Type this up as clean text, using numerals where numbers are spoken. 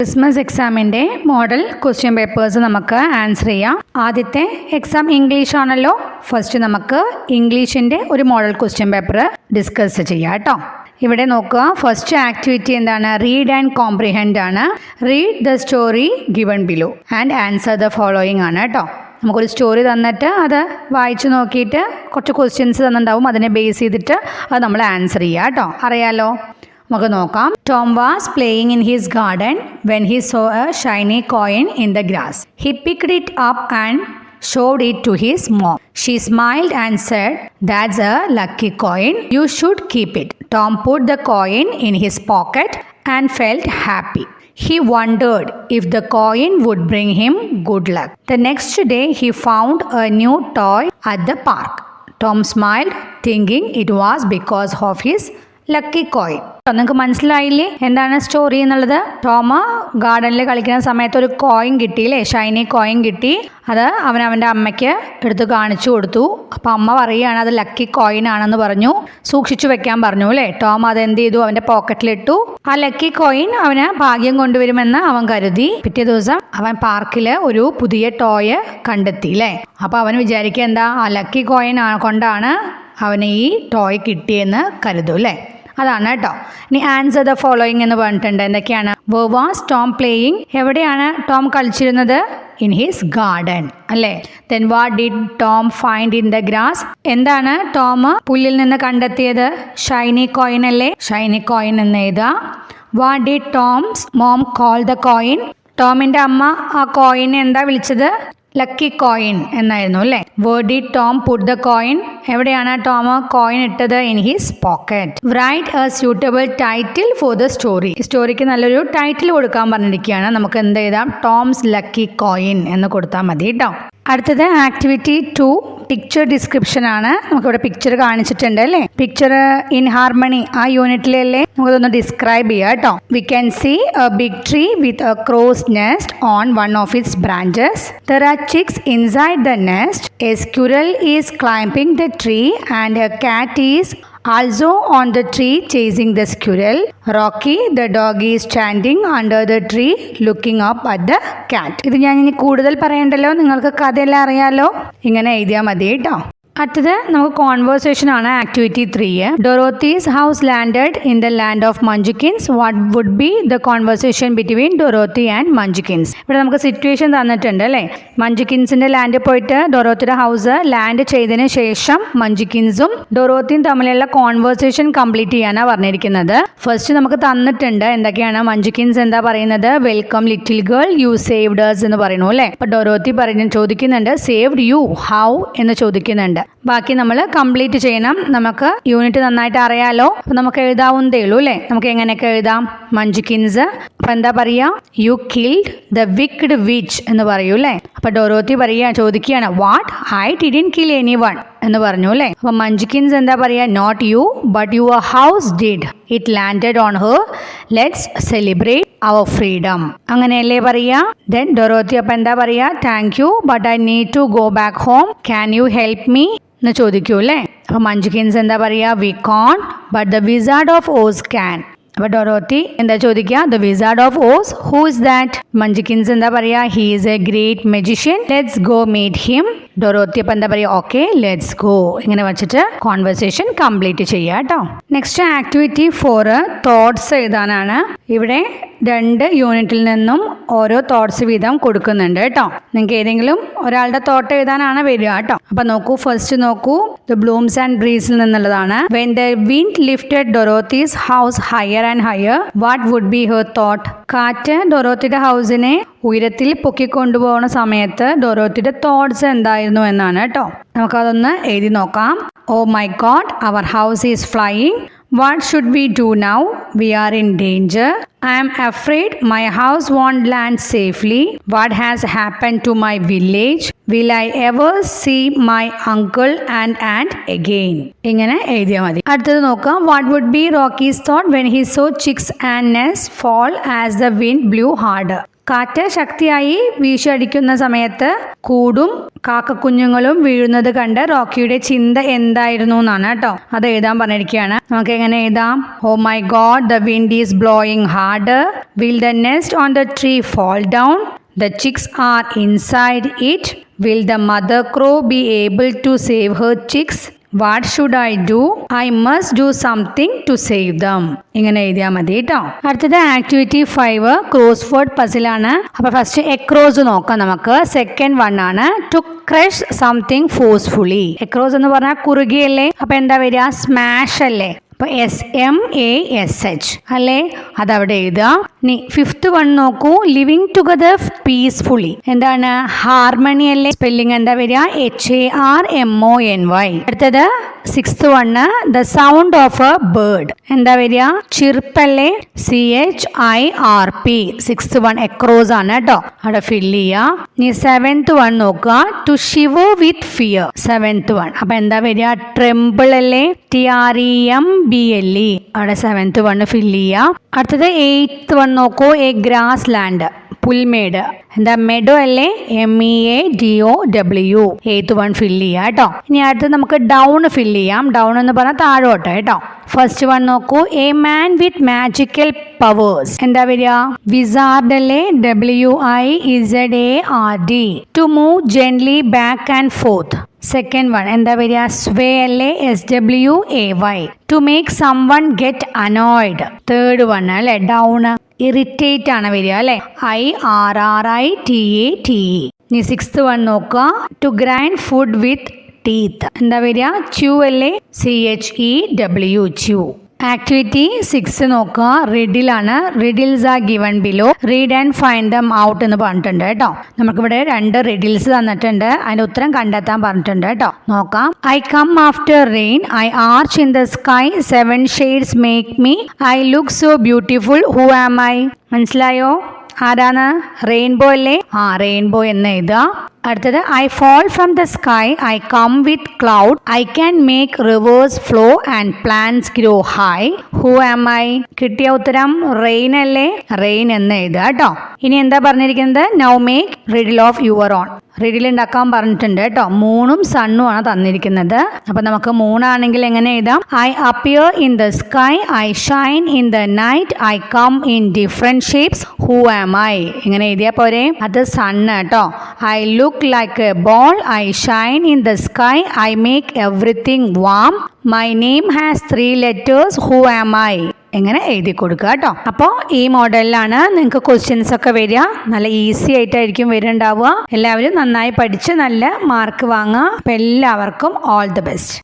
Christmas എക്സാമിൻ്റെ model question papers നമുക്ക് answer ചെയ്യാം. ആദ്യത്തെ എക്സാം ഇംഗ്ലീഷ് ആണല്ലോ. ഫസ്റ്റ് നമുക്ക് ഇംഗ്ലീഷിൻ്റെ ഒരു മോഡൽ ക്വസ്റ്റ്യൻ പേപ്പർ ഡിസ്കസ് ചെയ്യാം കേട്ടോ. ഇവിടെ നോക്കുക, ഫസ്റ്റ് ആക്ടിവിറ്റി എന്താണ്? റീഡ് ആൻഡ് കോംപ്രിഹെൻഡ് ആണ്. Read the story given below and answer the following ആണ് കേട്ടോ. നമുക്കൊരു സ്റ്റോറി തന്നിട്ട് അത് വായിച്ചു നോക്കിയിട്ട് കുറച്ച് ക്വസ്റ്റ്യൻസ് തന്നിട്ടുണ്ടാവും, അതിനെ ബേസ് ചെയ്തിട്ട് അത് നമ്മൾ ആൻസർ ചെയ്യുക കേട്ടോ. അറിയാലോ, നമുക്ക് നോക്കാം. Tom was playing in his garden when he so A Shiny coin in the grass. He picked it up and showed it to his mom. She smiled and said, "That's a lucky coin. You should keep it." Tom put the coin in his pocket and felt happy. He wondered if the coin would bring him good luck. The next day, he found a new toy at the park. Tom smiled, thinking it was because of his lucky coin. നിങ്ങൾക്ക് മനസ്സിലായില്ലേ എന്താണ് story എന്നുള്ളത്? Tom ഗാർഡനിൽ കളിക്കുന്ന സമയത്ത് ഒരു coin കിട്ടിയില്ലേ, Shiny coin കിട്ടി. അത് അവൻ്റെ അമ്മയ്ക്ക് എടുത്ത് കാണിച്ചു കൊടുത്തു. അപ്പം അമ്മ പറയുകയാണ് അത് ലക്കി കോയിൻ ആണെന്ന് പറഞ്ഞു, സൂക്ഷിച്ചു വെക്കാൻ പറഞ്ഞു അല്ലേ. ടോം അത് എന്ത് ചെയ്തു? അവൻ്റെ പോക്കറ്റിലിട്ടു. ആ ലക്കി കോയിൻ അവന് ഭാഗ്യം കൊണ്ടുവരുമെന്ന് അവൻ കരുതി. പിറ്റേ ദിവസം അവൻ പാർക്കിൽ ഒരു പുതിയ ടോയ് കണ്ടെത്തി അല്ലേ. അപ്പോൾ അവൻ വിചാരിക്കുക എന്താ, ആ ലക്കി കോയിൻ കൊണ്ടാണ് അവന് ഈ ടോയ് കിട്ടിയെന്ന് കരുതും അല്ലേ. അതാണ് കേട്ടോ. ഇനി ആൻസർ ദ ഫോളോയിങ് എന്ന് പറഞ്ഞിട്ടുണ്ട്. എന്തൊക്കെയാണ്? Where was Tom playing? എവിടെയാണ് ടോം കളിച്ചിരുന്നത്? ഇൻ ഹിസ് ഗാർഡൻ അല്ലേ. Then what did Tom find in the grass? എന്താണ് ടോം പുല്ലിൽ നിന്ന് കണ്ടെത്തിയത്? ഷൈനി കോയിൻ അല്ലേ. ഷൈനി കോയിൻ എന്ന് എഴുതാ. What did Tom's mom call the coin? ടോമിൻ്റെ അമ്മ ആ കോയിനെ എന്താ വിളിച്ചത്? ലക്കി കോയിൻ എന്നായിരുന്നു അല്ലേ. Where did Tom put the coin? എവിടെയാണ് ടോം കോയിൻ ഇട്ടത്? In his pocket. Write a suitable title for the story. സ്റ്റോറിക്ക് നല്ലൊരു ടൈറ്റിൽ കൊടുക്കാൻ പറഞ്ഞിരിക്കുകയാണ്. നമുക്ക് എന്ത് എഴുതാം? ടോംസ് ലക്കി കോയിൻ എന്ന് കൊടുത്താൽ മതി കേട്ടോ. അടുത്തത് ആക്ടിവിറ്റി 2 പിക്ചർ ഡിസ്ക്രിപ്ഷൻ ആണ്. നമുക്കിവിടെ പിക്ചർ കാണിച്ചിട്ടുണ്ട് അല്ലേ. പിക്ചർ ഇൻ ഹാർമണി ആ യൂണിറ്റിലല്ലേ. നമുക്കതൊന്ന് ഡിസ്ക്രൈബ് ചെയ്യാം കേട്ടോ. We can see a big tree with a crow's nest on one of its branches. There are chicks inside the nest. A squirrel is climbing the tree and a cat is also on the tree chasing the squirrel. Rocky the dog is standing under the tree looking up at the cat. ഇത് ഞാൻ ഇനി കൂടുതൽ പറയണ്ടല്ലോ, നിങ്ങൾക്ക് കഥയെല്ലാം അറിയാലോ. ഇങ്ങനെ എഴുതിയാൽ മതി കേട്ടോ. അടുത്തത് നമുക്ക് കോൺവേഴ്സേഷൻ ആണ്. Activity 3. Dorothy's house landed in the land of Munchkins. What would be the conversation between Dorothy and Munchkins? ഇവിടെ നമുക്ക് സിറ്റുവേഷൻ തന്നിട്ടുണ്ട് അല്ലേ. മഞ്ജുക്കിൻസിന്റെ ലാൻഡിൽ പോയിട്ട് ഡൊറോത്തിയുടെ ഹൗസ് ലാൻഡ് ചെയ്തതിന് ശേഷം മഞ്ജുക്കിൻസും ഡൊറോത്തിയും തമ്മിലുള്ള കോൺവേഴ്സേഷൻ കംപ്ലീറ്റ് ചെയ്യാനാണ് പറഞ്ഞിരിക്കുന്നത്. ഫസ്റ്റ് നമുക്ക് തന്നിട്ടുണ്ട് എന്തൊക്കെയാണ്. മഞ്ജുക്കിൻസ് എന്താ പറയുന്നത്? Welcome little girl, U saved us എന്ന് പറയുന്നു അല്ലേ. അപ്പൊ ഡൊറോത്തി ചോദിക്കുന്നുണ്ട് സേവ്ഡ് യു ഹൗ എന്ന് ചോദിക്കുന്നുണ്ട്. ബാക്കി നമ്മൾ കംപ്ലീറ്റ് ചെയ്യണം. നമുക്ക് യൂണിറ്റ് നന്നായിട്ട് അറിയാലോ. അപ്പൊ നമുക്ക് എഴുതാവുന്നതേ ഉള്ളൂ അല്ലേ. നമുക്ക് എങ്ങനെയൊക്കെ എഴുതാം? മഞ്ജുക്കിൻസ് അപ്പൊ എന്താ പറയാ? You killed the wicked witch എന്ന് പറയൂ അല്ലേ. അപ്പൊ ഡൊറോത്തി ചോദിക്കുകയാണ് what? I didn't kill anyone എന്ന് പറഞ്ഞു അല്ലേ. അപ്പൊ മഞ്ജുക്കിൻസ് എന്താ പറയാ? Not you but your house did. It landed on her. Let's celebrate our freedom. അങ്ങനെയല്ലേ പറയാ. ദെൻ ഡൊറോത്തി അപ്പൊ എന്താ പറയാ? Thank you but I need to go back home. Can you help me എന്ന് ചോദിക്കൂ അല്ലേ. അപ്പൊ മഞ്ജുക്കിൻസ് എന്താ പറയാ? We cone but the wizard of Oz can. അപ്പൊ ഡൊറോത്തി എന്താ ചോദിക്കുക? The wizard of Oz, who is that? Munchkins എന്താ പറയാ? He is a great magician, let's go meet him. Dorothy അപ്പൊ എന്താ പറയാ? Okay let's go. ഇങ്ങനെ വെച്ചിട്ട് കോൺവെർസേഷൻ കംപ്ലീറ്റ് ചെയ്യാം കേട്ടോ. നെക്സ്റ്റ് ആക്ടിവിറ്റി 4 തോട്ട്സ് എഴുതാനാണ്. ഇവിടെ 2 യൂണിറ്റിൽ നിന്നും ഓരോ തോട്ട്സ് വീതം കൊടുക്കുന്നുണ്ട് കേട്ടോ. നിങ്ങൾക്ക് ഏതെങ്കിലും ഒരാളുടെ തോട്ട് എഴുതാനാണ് വരിക കേട്ടോ. അപ്പൊ നോക്കൂ, ഫസ്റ്റ് നോക്കൂ, ദ ബ്ലൂംസ് ആൻഡ് ബ്രീസിൽ നിന്നുള്ളതാണ്. When the wind lifted Dorothy's house higher and higher, what would be her thought? കാറ്റ് ഡൊറോത്തിയുടെ ഹൗസിനെ ഉയരത്തിൽ പൊക്കിക്കൊണ്ടുപോകുന്ന സമയത്ത് ഡൊറോത്തിയുടെ തോട്ട്സ് എന്തായിരുന്നു എന്നാണ് കേട്ടോ. നമുക്കതൊന്ന് എഴുതി നോക്കാം. Oh my God, our house is flying. What should we do now? We are in danger. I am afraid my house won't land safely. What has happened to my village? Will I ever see my uncle and aunt again? ഇങ്ങനെ എഴുതിയാൽ മതി. അടുത്തത് നോക്കാം. What would be Rocky's thought when he saw chicks and nests fall as the wind blew harder? കാറ്റ് ശക്തിയായി വീശിയടിക്കുന്ന സമയത്ത് കൂടും കാക്കക്കുഞ്ഞുങ്ങളും വീഴുന്നത് കണ്ട് റോക്കിയുടെ ചിന്ത എന്തായിരുന്നു എന്നാണ് കേട്ടോ. അത് എഴുതാൻ പറഞ്ഞിരിക്കുകയാണ്. നമുക്ക് എങ്ങനെ എഴുതാം? Oh my God, the wind is blowing harder. Will the nest on the tree fall down? The chicks are inside it. Will the mother crow be able to save her chicks? What should I do? I must do something to save them. ഇങ്ങനെ എഴുതിയാൽ മതി കേട്ടോ. അടുത്തത് activity 5 ക്രോസ്വേർഡ് puzzle ആണ്. അപ്പോൾ first across നോക്കാം നമുക്ക്. Second one ആണ് to crush something forcefully. Across എന്ന് പറഞ്ഞാൽ കുറുകിയല്ലേ, അപ്പോൾ എന്താ വരിക? സ്മാഷ് അല്ലേ. അപ്പോൾ SMASH അല്ലേ, അതവിടെ എഴുതുക. ഇനി ഫിഫ്ത്ത് വൺ നോക്കൂ. Living together peacefully. എന്താണ്? ഹാർമണി അല്ലേ. സ്പെല്ലിംഗ് എന്താ വരിക? HARMONY. അടുത്തത് sixth one the sound of a bird. എന്താ വരിക? ചിർപ്പല്ലേ. CHIRP. സിക്സ്ത് വൺ എക്രോസ് ആണ് കേട്ടോ, അവിടെ ഫില്ല് ചെയ്യുക. ഇനി സെവൻത്ത് വൺ നോക്കുക. To shiver with fear. Seventh one. അപ്പൊ എന്താ വരിക? ട്രെമ്പിൾ അല്ലേ. TREMBLE. അവിടെ സെവൻത്ത് വൺ ഫില്ല് ചെയ്യുക. അടുത്തത് എയ്ത്ത് വൺ നോക്കൂ. എ ഗ്രാസ് ലാൻഡ്, പുൽമേട്. എന്താ? മെഡോ അല്ലേ. MEADOW. എയ്ത്ത് വൺ ഫില്ല് ചെയ്യാം കേട്ടോ. ഇനി അടുത്ത് നമുക്ക് ഡൗൺ ഫില്ല് ചെയ്യാം. ഡൗൺ എന്ന് പറഞ്ഞാൽ താഴോട്ട് കേട്ടോ. ഫസ്റ്റ് വൺ നോക്കൂ. A man with magical powers. എന്താ വരിക? വിസാർഡ് അല്ലേ. WIZARD. To move gently back and forth. Second one എന്താ വരിക? സ്വേ അല്ലേ. SWAY. To make someone get annoyed. Third one അല്ലേ. ഡൗൺ ഇറിറ്റേറ്റ് ആണ് വരിക അല്ലേ. IRRITATE. ഇനി സിക്സ്ത് വൺ നോക്കുക. To grind food with teeth. എന്താ വരിക? ച്യൂ അല്ലേ. CHEW. ച്യൂ. ആക്ടിവിറ്റി 6 നോക്കുക. റിഡിലാണ്. Riddles are given below. Read and find them out എന്ന് പറഞ്ഞിട്ടുണ്ട് കേട്ടോ. നമുക്കിവിടെ 2 റിഡിൽസ് തന്നിട്ടുണ്ട്. അതിന്റെ ഉത്തരം കണ്ടെത്താൻ പറഞ്ഞിട്ടുണ്ട് കേട്ടോ. നോക്കാം. I come after rain. I arch in the sky. 7 shades make me. I look so beautiful. Who am I? മനസ്സിലായോ? ആരാണ്? റെയിൻബോ അല്ലേ. റെയിൻബോ എന്ന് എഴുതുക. അടുത്തത് I fall from the sky. I come with cloud. I can make rivers flow and plants grow high. Who am I? കിട്ടിയ ഉത്തരം rain അല്ലേ. Rain എന്ന് എഴുതുക കേട്ടോ. ഇനി എന്താ പറഞ്ഞിരിക്കുന്നത്? Now make riddle of your own. Riddle ഉണ്ടാക്കാൻ പറഞ്ഞിട്ടുണ്ട് കേട്ടോ. മൂണും സണ്ണും ആണ് തന്നിരിക്കുന്നത്. അപ്പൊ നമുക്ക് മൂണാണെങ്കിൽ എങ്ങനെ എഴുതാം? I appear in the sky. I shine in the night. I come in different shapes. Who am I? ഇങ്ങനെ എഴുതിയാ പോരെ. അത് സണ്ണ് കേട്ടോ. I look like a ball. I shine in the sky. I make everything warm. My name has 3 letters. Who am I? എങ്ങനെ എഴുതി കൊടുക്കുക കേട്ടോ. അപ്പോൾ ഈ മോഡലിലാണ് നിങ്ങൾക്ക് ക്വസ്റ്റ്യൻസ് ഒക്കെ വരിക. നല്ല ഈസി ആയിട്ടായിരിക്കും വരുന്നുണ്ടാവുക. എല്ലാവരും നന്നായി പഠിച്ച് നല്ല മാർക്ക് വാങ്ങുക. അപ്പോൾ എല്ലാവർക്കും ഓൾ ദി ബെസ്റ്റ്.